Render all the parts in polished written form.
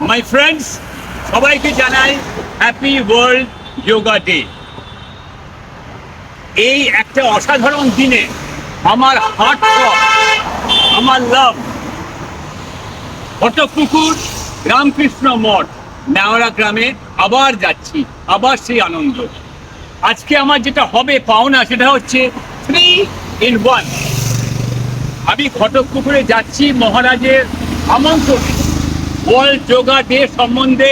My friends, সবাইকে জানাই happy world yoga day. এই একটা অসাধারণ দিনে আমার হার্ট, আমার লাভ ঘটকপুকুর রামকৃষ্ণ মঠ নেওয়ারা গ্রামে আবার যাচ্ছি, আবার সেই আনন্দ। আজকে আমার যেটা হবে পাওনা সেটা হচ্ছে 3 in 1। আমি ঘটকপুকুরে যাচ্ছি মহারাজের আমন্ত্রণে ওয়ার্ল্ড যোগা ডে সম্বন্ধে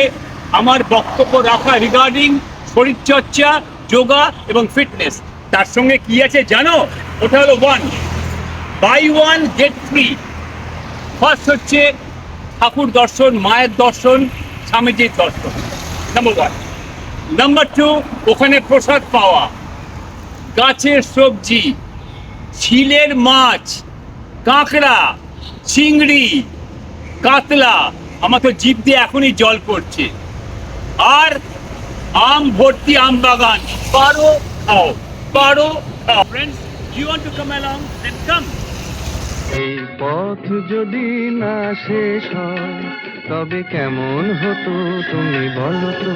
আমার বক্তব্য রাখা রিগার্ডিং শরীরচর্চা, যোগা এবং ফিটনেস। তার সঙ্গে কি আছে জানো? ওটা হলো 1 বাই 1 গেট 3। ফার্স্ট হচ্ছে ঠাকুর দর্শন, মায়ের দর্শন, স্বামীজির দর্শন, নাম্বার 1। নাম্বার 2, ওখানে প্রসাদ পাওয়া, গাছের সবজি, ঝিলের মাছ, কাঁকড়া, চিংড়ি, কাতলা, আমার তো জিভ দিয়ে এখনই জল পড়ছে। আর আম ভর্তি আম বাগান, পারো খাও, পারো খাও। Friends, you want to come along, then come. এই পথ যদি না শেষ হয় তবে কেমন হতো তুমি বলো তো।